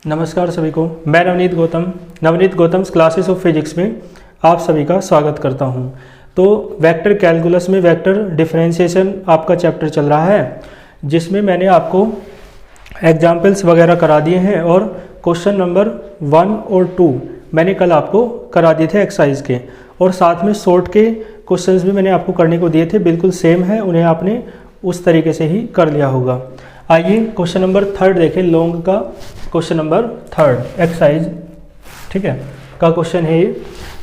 नमस्कार सभी को। मैं Navneet Gautam's classes of physics में आप सभी का स्वागत करता हूं। तो वेक्टर कैलकुलस में वेक्टर डिफरेंशिएशन आपका चैप्टर चल रहा है, जिसमें मैंने आपको एग्जाम्पल्स वगैरह करा दिए हैं और क्वेश्चन नंबर 1 और 2 मैंने कल आपको करा दिए थे एक्सरसाइज के, और साथ में शॉर्ट के क्वेश्चंस भी मैंने आपको करने को दिए थे, बिल्कुल सेम है, उन्हें आपने उस तरीके से ही कर लिया होगा। आइए क्वेश्चन नंबर 3 देखें। लॉन्ग का क्वेश्चन नंबर 3 एक्सरसाइज, ठीक है, का क्वेश्चन है ये।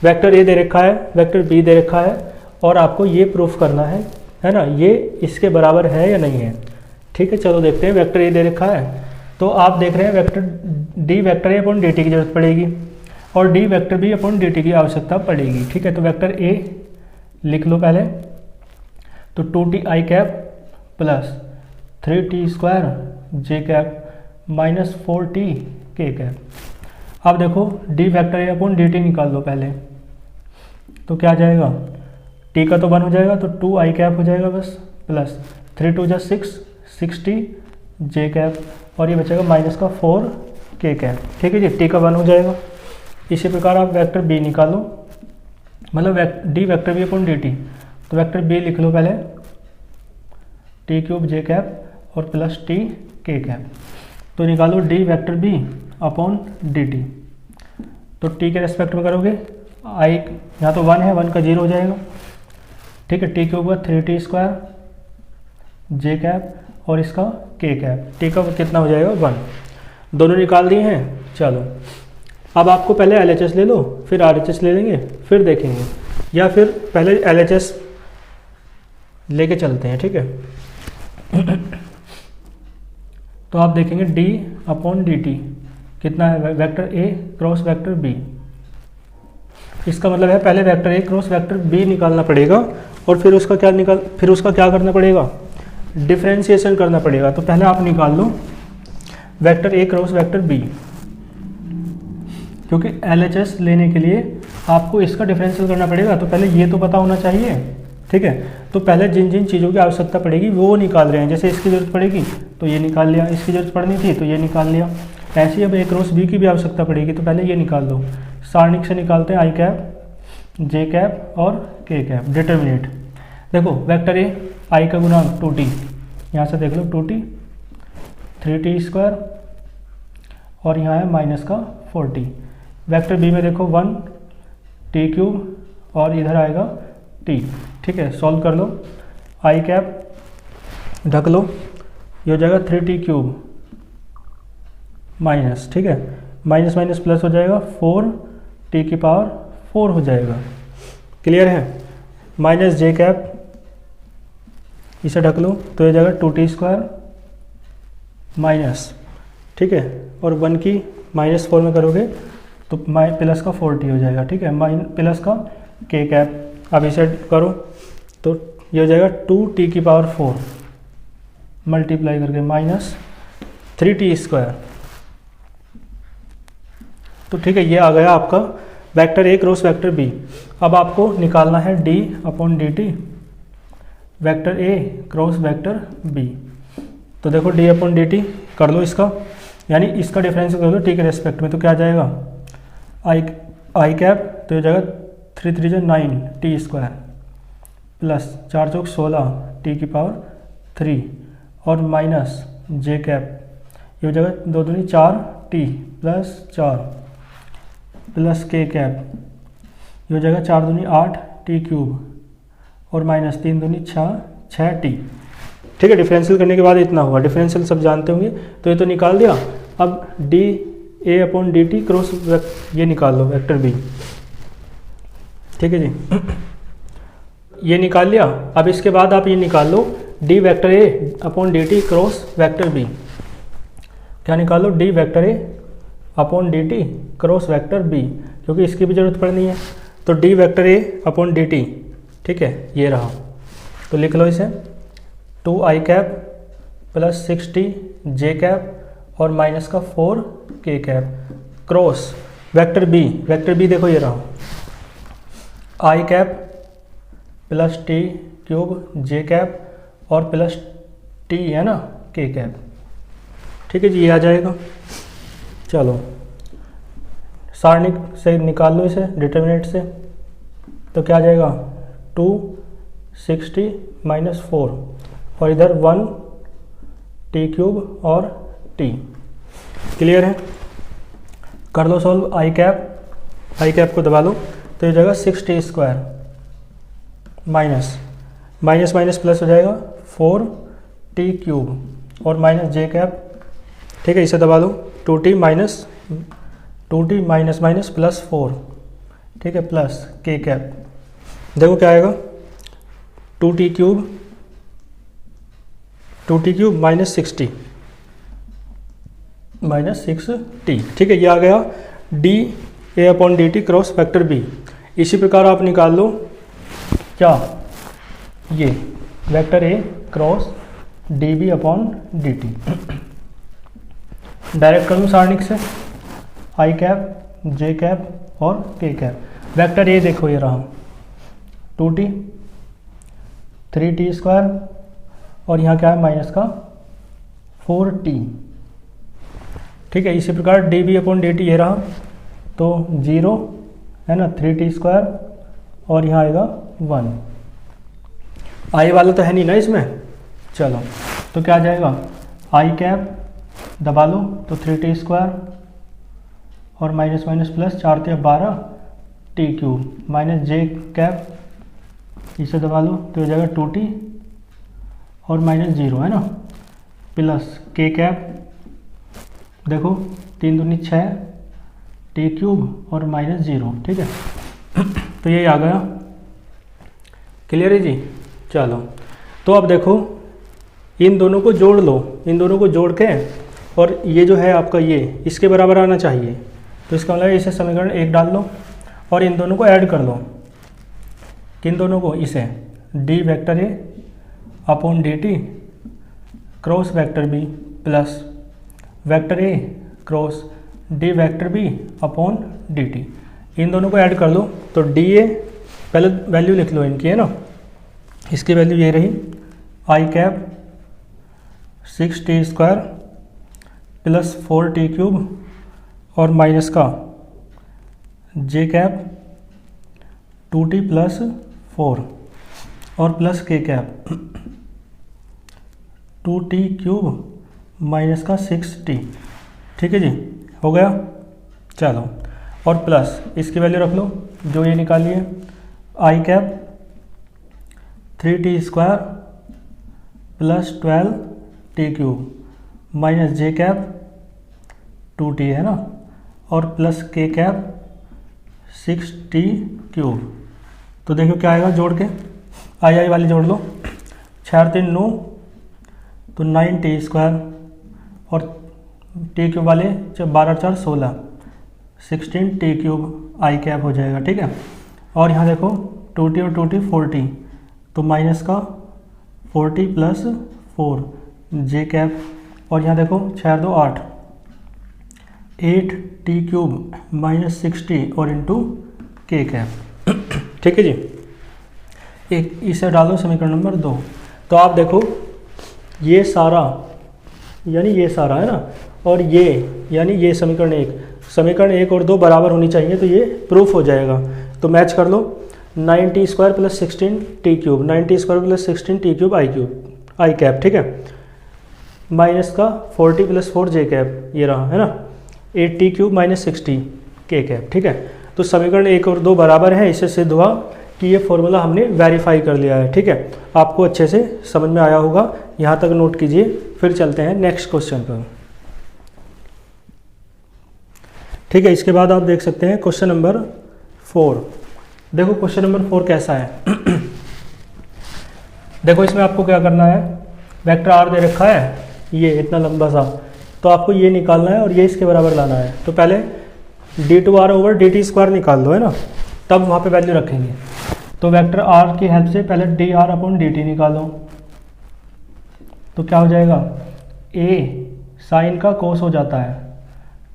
वेक्टर ए दे रखा है, वेक्टर बी दे रखा है, और आपको ये प्रूफ करना है ना, ये इसके बराबर है या नहीं है। ठीक है, चलो देखते हैं। वेक्टर ए दे रखा है, तो आप देख रहे हैं वेक्टर डी वेक्टर ए अपॉन डी टी की जरूरत पड़ेगी और D vector B upon D T की आवश्यकता पड़ेगी। ठीक है, तो वेक्टर ए लिख लो पहले, तो 2t i cap plus 3t square J cap minus 4t के कैप। अब देखो डी वेक्टर ए अपॉन डी टी निकाल लो पहले, तो क्या आ जाएगा, t का तो 1 हो जाएगा, तो 2i कैप हो जाएगा बस, प्लस 3 2 6 6t जे कैप, और ये बचेगा माइनस का 4 के कैप। ठीक है जी, t का 1 हो जाएगा। इसी प्रकार आप वेक्टर बी निकालो, मतलब D vector B upon D T, तो वेक्टर बी लिख लो पहले, टी क्यूब जे कैप और प्लस टी के कैप। तो निकालो D vector B upon D T, तो टी के रेस्पेक्ट में करोगे, आई यहाँ तो 1 है, 1 का 0 हो जाएगा। ठीक है, टी के ऊपर 3t स्क्वायर जे कैप और इसका के कैप, टी का कितना हो जाएगा 1। दोनों निकाल दिए हैं। चलो अब आपको पहले LHS ले लो, फिर RHS ले लेंगे, फिर देखेंगे, या फिर पहले LHS लेके चलते हैं। ठीक है, तो आप देखेंगे d अपॉन डी टी कितना है, वेक्टर ए क्रॉस वेक्टर बी। इसका मतलब है पहले वेक्टर ए क्रॉस वेक्टर बी निकालना पड़ेगा, और फिर उसका क्या करना पड़ेगा, डिफरेंशिएशन करना पड़ेगा। तो पहले आप निकाल लो वेक्टर ए क्रॉस वेक्टर बी, क्योंकि LHS लेने के लिए आपको इसका डिफरेंशियल करना पड़ेगा, तो पहले ये तो पता होना चाहिए। ठीक है, तो पहले जिन जिन चीज़ों की आवश्यकता पड़ेगी वो निकाल रहे हैं। जैसे इसकी ज़रूरत पड़ेगी तो ये निकाल लिया, इसकी ज़रूरत पड़नी थी तो ये निकाल लिया। ऐसे ही अब ए क्रॉस बी की भी आवश्यकता पड़ेगी, तो पहले ये निकाल दो। सारणिक से निकालते हैं आई कैप जे कैप और के कैप। डिटर्मिनेट देखो, वेक्टर ए आई का गुणांक 2t, यहाँ से देख लो 2t 3t स्क्वायर, और यहाँ है माइनस का 4t। वेक्टर बी में देखो 1 टी क्यूब और इधर आएगा t। ठीक है, सॉल्व कर लो, आई कैप ढक लो, ये हो जाएगा 3t क्यूब माइनस, ठीक है, माइनस माइनस प्लस हो जाएगा 4t की पावर 4 हो जाएगा। क्लियर है, माइनस जे कैप इसे ढक लो, तो ये जाएगा 2t स्क्वायर माइनस, ठीक है, और 1 की माइनस 4 में करोगे तो प्लस का 4t हो जाएगा। ठीक है, प्लस का के कैप, अब इसे करो तो ये हो जाएगा 2t की पावर 4 मल्टीप्लाई करके माइनस 3t स्क्वायर। तो ठीक है, ये आ गया आपका वेक्टर ए क्रॉस वेक्टर बी। अब आपको निकालना है d upon D T vector ए क्रॉस वेक्टर बी। तो देखो d अपॉन डी टी कर लो इसका, यानी इसका डिफरेंस कर लो टी के रेस्पेक्ट में, तो क्या आ जाएगा, आई कैप, तो ये जाएगा 3 3 9 टी स्क्वायर प्लस 4 चौक 16 टी की पावर 3 और माइनस जे कैप, ये हो जाएगा 2 दूनी 4 टी प्लस 4 प्लस के कैप, ये हो जाएगा 4 दूनी 8 टी क्यूब और माइनस 3 दूनी 6 टी। ठीक है, डिफरेंशियल करने के बाद इतना हुआ, डिफरेंशियल सब जानते होंगे, तो ये तो निकाल दिया। अब D A upon D t cross ये निकाल लो वेक्टर बी। ठीक है जी, ये निकाल लिया। अब इसके बाद आप ये निकाल लो डी वेक्टर ए upon D t cross vector b. क्या निकाल लो, डी वेक्टर ए upon D t cross vector b, क्योंकि इसकी भी जरूरत पड़नी है। तो डी वेक्टर ए अपॉन डी टी, ठीक है, ये रहा, तो लिख लो इसे 2i cap plus 6t j cap और माइनस का 4 k cap cross vector b. Vector b देखो ये रहा, i cap plus T cube J cap और प्लस टी है ना के कैप। ठीक है जी, ये आ जाएगा। चलो सारणिक से निकाल लो इसे, डिटर्मिनेंट से, तो क्या आ जाएगा 260 - 4 और इधर 1 t³ और t। क्लियर है? कर लो सॉल्व। आई कैप को दबा लो तो ये जाएगा 6t² minus minus minus plus हो जाएगा 4t³ और माइनस j कैप। ठीक है, इसे दबा लो 2t माइनस माइनस प्लस 4। ठीक है, प्लस k कैप। देखो क्या आएगा 2t³ माइनस 6t। ठीक है, ये आ गया dA/dt क्रॉस वेक्टर b। इसी प्रकार आप निकाल लो क्या, ये vector a cross dB/dt। Direct कर लूँ सारणिक से, आई कैप, जे कैप और के कैप। वेक्टर ए देखो ये रहा 2t 3t² और यहाँ क्या है माइनस का 4t। ठीक है, इसी प्रकार dB/dt ये रहा तो 0 है ना, 3t² और यहाँ आएगा 1। आई वाला तो है नहीं ना इसमें। चलो तो क्या आ जाएगा, आई कैप दबा लो तो 3t² और minus minus plus 4 × 12 t³ minus j cap, इसे दबा लो तो हो जाएगा 2t और माइनस 0 है ना, प्लस के कैप। देखो 3 दूनी 6 t³ और माइनस 0। ठीक है, तो यही आ गया। क्लियर है जी? चलो तो अब देखो इन दोनों को जोड़ लो, इन दोनों को जोड़ के, और ये जो है आपका ये इसके बराबर आना चाहिए। तो इसका मतलब इसे समीकरण 1 डाल लो और इन दोनों को ऐड कर लो। किन दोनों को? इसे d vector A/dt cross vector b plus vector A cross d vector b/dt। इन दोनों को ऐड कर लो तो dA, पहले वैल्यू लिख लो इनकी, है ना। इसकी वैल्यू ये रही आई कैप 6t² प्लस 4t³ और माइनस का जे कैप 2t प्लस 4 और प्लस के कैप 2t³ माइनस का 6t। ठीक है जी, हो गया। चलो और प्लस इसकी वैल्यू रख लो जो ये निकालिए, i cap 3t² plus 12t³ minus j cap 2t है ना, और प्लस के कैप 6t³। तो देखो क्या आएगा जोड़ के, आई वाली जोड़ लो, 6 × 3 9 तो 9t² और t³ वाले 12 × 4 16 16t³ आई कैप हो जाएगा। ठीक है, और यहाँ देखो 2t और 2t 4t तो माइनस का 4t प्लस 4 जे कैप, और यहाँ देखो 6 × 2 8 8t³ माइनस 6t और इंटू के कैप। ठीक है जी, एक इसे डालो समीकरण नंबर 2। तो आप देखो ये सारा यानी ये सारा है ना, और ये यानी ये समीकरण 1 और 2 बराबर होनी चाहिए, तो ये प्रूफ हो जाएगा। तो मैच कर लो 9t² plus 16t³ 9t² plus 16t³ आई कैप। ठीक है, माइनस का 4t प्लस 4 जे कैप ये रहा है ना, 8t³ माइनस 6t के कैप। ठीक है, तो समीकरण 1 और 2 बराबर है। इससे सिद्ध हुआ कि ये फॉर्मूला हमने वेरीफाई कर लिया है। ठीक है, आपको अच्छे से समझ में आया होगा, यहाँ तक नोट कीजिए। फिर चलते हैं नेक्स्ट क्वेश्चन पर। ठीक है, इसके बाद आप देख सकते हैं क्वेश्चन नंबर 4। देखो क्वेश्चन नंबर 4 कैसा है। देखो इसमें आपको क्या करना है, वेक्टर आर दे रखा है ये इतना लंबा सा, तो आपको ये निकालना है और ये इसके बराबर लाना है। तो पहले d2r/dt² निकाल लो, है ना, तब वहाँ पे वैल्यू रखेंगे। तो वेक्टर आर की हेल्प से पहले dr/dt निकालो, तो क्या हो जाएगा, a साइन का कोस हो जाता है,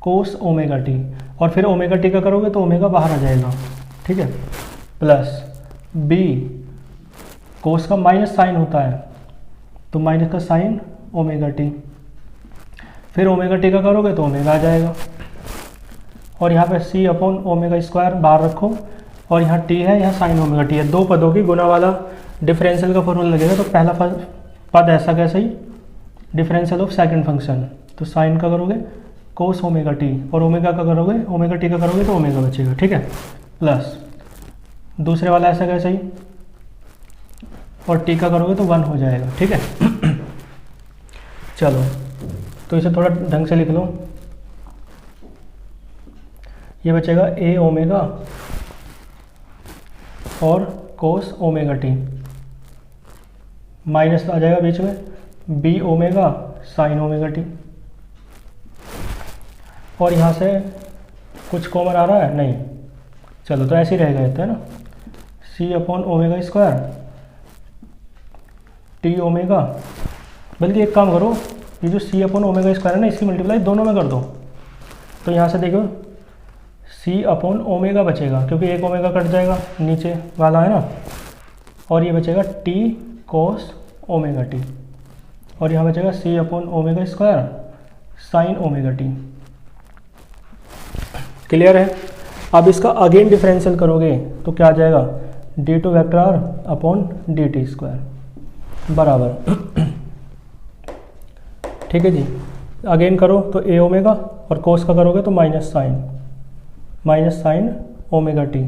कोस ओमेगा टी, और फिर ओमेगा टी का करोगे तो ओमेगा बाहर आ जाएगा। ठीक है, प्लस b कोस का माइनस साइन होता है, तो माइनस का साइन ओमेगा टी, फिर ओमेगा टी का करोगे तो ओमेगा आ जाएगा। और यहाँ पे सी अपॉन ओमेगा स्क्वायर बाहर रखो, और यहाँ टी है, यहाँ साइन ओमेगा टी है। दो पदों की गुना वाला डिफरेंशियल का फॉर्मूला लगेगा। तो पहला पद ऐसा कैसे ही डिफरेंशियल ऑफ सेकंड फंक्शन, तो साइन का करोगे कोस ओमेगा टी, और ओमेगा का करोगे, ओमेगा टी का करोगे तो ओमेगा बचेगा, ठीक है। प्लस दूसरे वाला ऐसा कैसे ही, और टी का करोगे तो 1 हो जाएगा, ठीक है। चलो तो इसे थोड़ा ढंग से लिख लो। ये बचेगा ए ओमेगा और कोस ओमेगा टी, माइनस आ जाएगा बीच में B omega sine omega T, और यहाँ से कुछ कॉमन आ रहा है नहीं, चलो तो ऐसे ही रहेगा, है ना। C upon omega square t omega, बल्कि एक काम करो, ये जो सी अपॉन ओमेगा स्क्वायर है ना, इसकी मल्टीप्लाई दोनों में कर दो। तो यहाँ से देखो सी अपॉन ओमेगा बचेगा, क्योंकि एक ओमेगा कट जाएगा नीचे वाला, है ना। और ये बचेगा टी कोस ओमेगा टी, और यहाँ बचेगा c upon omega square sine omega t. Clear है। अब इसका अगेन डिफरेंशियल करोगे तो क्या आ जाएगा, D two vector R upon D T square बराबर, ठीक है जी। अगेन करो तो ए ओमेगा, और कोस का करोगे तो माइनस साइन ओमेगा टी,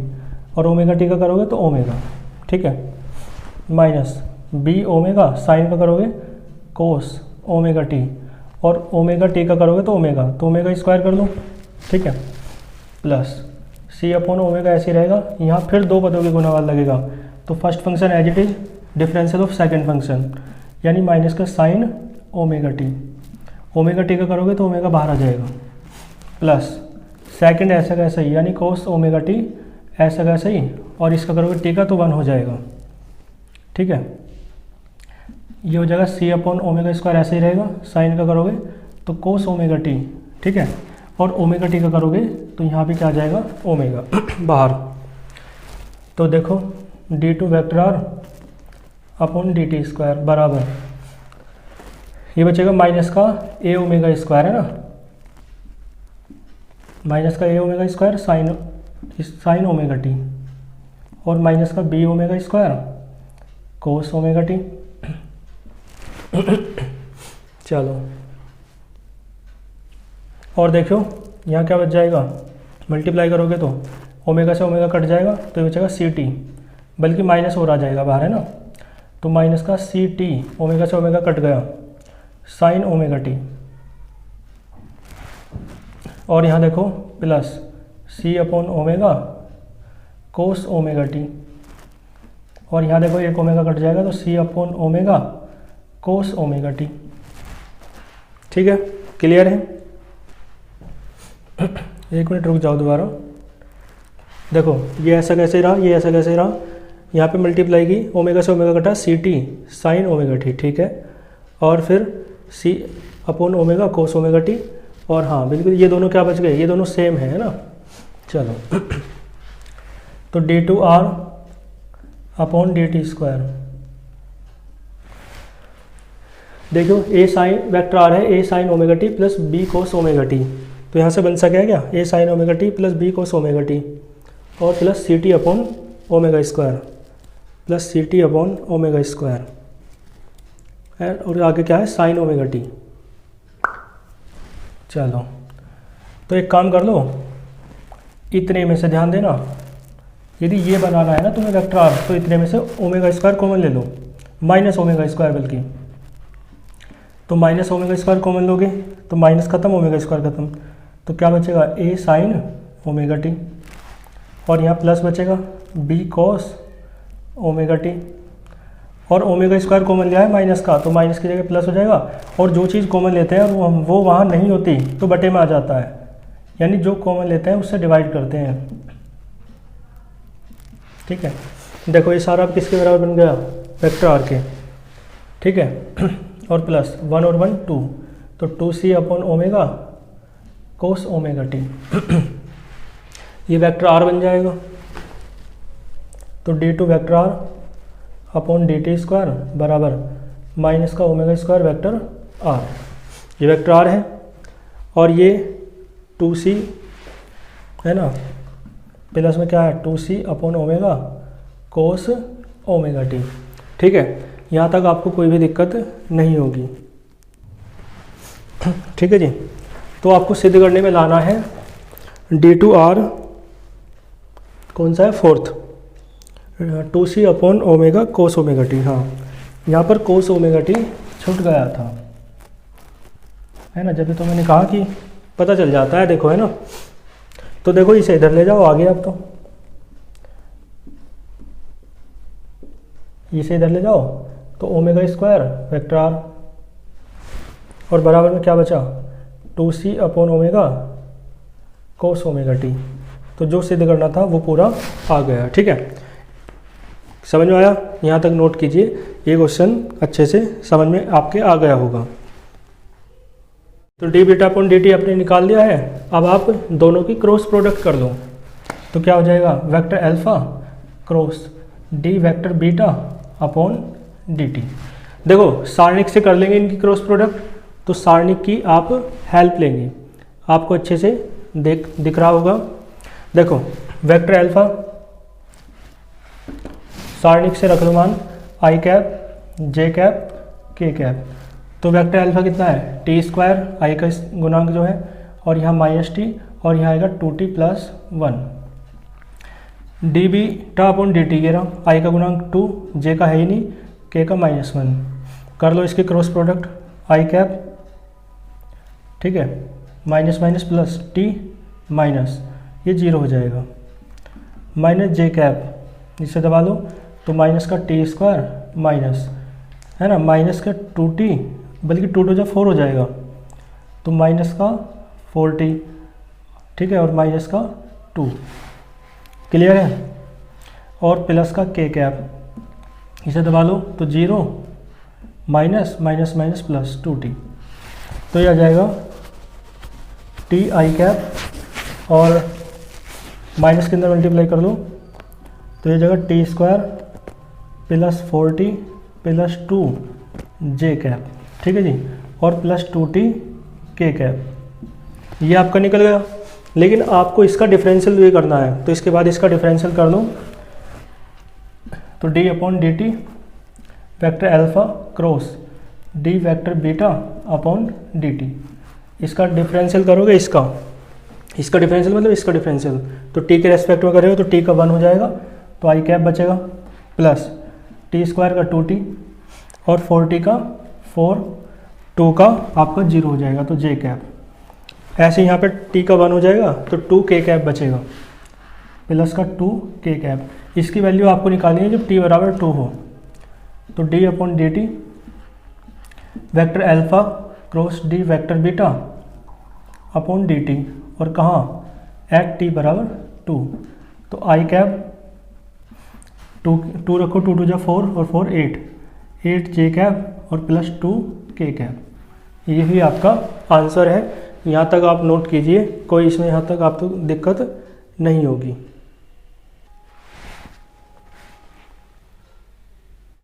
और ओमेगा टी का करोगे तो ओमेगा, ठीक है। माइनस बी ओमेगा, साइन का करोगे कोस ओमेगा टी, और ओमेगा टी का करोगे तो ओमेगा स्क्वायर कर लो, ठीक है। प्लस सी अपॉन ओमेगा ऐसे रहेगा, यहाँ फिर दो पदों के गुना वाला लगेगा, तो first function as it is differential of second function, यानी माइनस का साइन ओमेगा टी का करोगे तो ओमेगा बाहर आ जाएगा, प्लस सेकंड ऐसा कैसा ही, यानी कोस ओमेगा टी ऐसा कैसा ही, और इसका करोगे टी का तो 1 हो जाएगा, ठीक है। ये हो जाएगा सी अपॉन ओमेगा स्क्वायर ऐसे ही रहेगा, साइन का करोगे तो कोस ओमेगा टी, ठीक है, और ओमेगा टी का करोगे तो यहाँ भी क्या आ जाएगा ओमेगा बाहर। तो देखो D two vector R upon D T square बराबर, ये बचेगा माइनस का ए ओमेगा स्क्वायर, है ना, माइनस का a omega square sine omega T, और माइनस का b omega square cos omega t. चलो और देखो यहाँ क्या बच जाएगा, मल्टीप्लाई करोगे तो ओमेगा से ओमेगा कट जाएगा, तो ये बचेगा सी टी, बल्कि माइनस और आ जाएगा बाहर, है ना। तो माइनस का सी टी, ओमेगा से ओमेगा कट गया, साइन ओमेगा टी, और यहाँ देखो plus c upon omega cos omega T, और यहाँ देखो एक ओमेगा कट जाएगा तो c upon omega cos omega t, ठीक है। क्लियर है। एक मिनट रुक जाओ दोबारा, देखो ये ऐसा कैसे रहा, ये ऐसा कैसे रहा, यहाँ पे मल्टीप्लाई की ओमेगा से ओमेगा कटा c t sine omega t, ठीक है, और फिर c upon omega cos omega T, और हाँ बिल्कुल ये दोनों क्या बच गए, ये दोनों सेम है ना। चलो तो D two r upon D T square, देखो ए साइन वेक्टर आर है, a sine omega t plus b cos omega t, तो यहाँ से बन सके क्या, a sine omega t plus b cos omega T, और plus c t upon omega square plus c t upon omega square, और आगे क्या है साइन ओमेगा टी। चलो तो एक काम कर लो, इतने में से ध्यान देना, यदि ये बनाना है ना तुम्हें वेक्टर आर, तो इतने में से ओमेगा स्क्वायर कॉमन ले लो, माइनस ओमेगा स्क्वायर बल्कि, तो माइनस ओमेगा स्क्वायर कॉमन लोगे तो माइनस खत्म ओमेगा स्क्वायर खत्म, तो क्या बचेगा ए साइन ओमेगा टी, और यहाँ प्लस बचेगा बी कॉस ओमेगा टी, और ओमेगा स्क्वायर कॉमन लिया है माइनस का, तो माइनस की जगह प्लस हो जाएगा, और जो चीज़ कॉमन लेते हैं वो वहाँ नहीं होती तो बटे में आ जाता है, यानी जो कॉमन लेते हैं उससे डिवाइड करते हैं, ठीक है। देखो ये सारा अब किसके बराबर बन गया, वेक्टर आर के, ठीक है, और प्लस 1 और 1 2, तो 2c upon omega cos omega T, ये वेक्टर आर बन जाएगा। तो D two vector R upon D T square बराबर माइनस का ओमेगा स्क्वायर वेक्टर आर, ये वेक्टर आर है, और ये 2c है ना, प्लस में क्या है 2c upon omega cos omega t. ठीक है, यहाँ तक आपको कोई भी दिक्कत नहीं होगी। ठीक है जी, तो आपको सिद्ध करने में लाना है d2r कौन सा है, fourth, 2c upon omega cos omega T. हाँ, यहाँ पर कोस ओमेगा टी छूट गया था, है ना, जब भी तो मैंने कहा कि पता चल जाता है, देखो, है ना। तो देखो इसे इधर ले जाओ, आगे अब तो इसे इधर ले जाओ, तो ओमेगा स्क्वायर वेक्टर आर और बराबर में क्या बचा 2c upon omega cos omega t. तो जो सिद्ध करना था वो पूरा आ गया। ठीक है, समझ में आया? यहाँ तक नोट कीजिए, ये क्वेश्चन अच्छे से समझ में आपके आ गया होगा। तो D beta upon D T आपने निकाल लिया है। अब आप दोनों की क्रॉस प्रोडक्ट कर दो, तो क्या हो जाएगा, vector alpha cross D vector beta upon D T. देखो सारणिक से कर लेंगे इनकी क्रॉस प्रोडक्ट, तो सारणिक की आप हेल्प लेंगे, आपको अच्छे से दिख रहा होगा। देखो वेक्टर अल्फा सारणिक से रख लो मान आई कैप जे कैप के कैप। तो वेक्टर अल्फा कितना है, टी स्क्वायर, आई का गुणांक जो है, और यहाँ माइनस टी, और यहाँ आएगा 2t plus 1। D beta upon D T, कह रहा हूँ आई का गुणांक 2, जे का है ही नहीं, के का -1। कर लो इसके क्रॉस प्रोडक्ट, आई कैप, ठीक है, minus minus plus T minus, ये 0 हो जाएगा, माइनस जे कैप, इसे दबा लो, तो माइनस का टी स्क्वायर माइनस, है ना, माइनस का 2t, बल्कि 2 जब 4 हो जाएगा, तो माइनस का 4t, ठीक है, और माइनस का 2, क्लियर है, और प्लस का के कैप, इसे दबा लो, तो 0 minus minus minus plus 2t, तो ये आ जाएगा टी आई कैप, और माइनस के अंदर मल्टीप्लाई कर लो, तो ये जगह T square plus 4t plus 2 जे कैप, ठीक है जी, और प्लस 2t के कैप, ये आपका निकल गया। लेकिन आपको इसका डिफरेंशियल भी करना है, तो इसके बाद इसका डिफरेंशियल कर लो, तो D upon D T vector alpha cross D vector beta upon D T, इसका डिफरेंशियल करोगे, इसका डिफरेंशियल मतलब इसका डिफरेंशियल, तो टी के रेस्पेक्ट में करोगे तो टी का 1 हो जाएगा, तो आई कैप बचेगा, प्लस टी स्क्वायर का 2t और 4t का 4, 2 का आपका 0 हो जाएगा, तो जे कैप। ऐसे यहाँ पे t का 1 हो जाएगा, तो 2 के कैप बचेगा, प्लस का 2 के कैप। इसकी वैल्यू आपको निकालनी है जब t बराबर 2 हो, तो D upon D T vector alpha cross D vector beta upon D T, और कहाँ एट t बराबर 2, तो आई कैप 2 रखो, 2 2 4 और 4 8 जे कैप और प्लस 2 के कैप। यही आपका आंसर है। यहाँ तक आप नोट कीजिए, कोई इसमें यहाँ तक आपको दिक्कत नहीं होगी।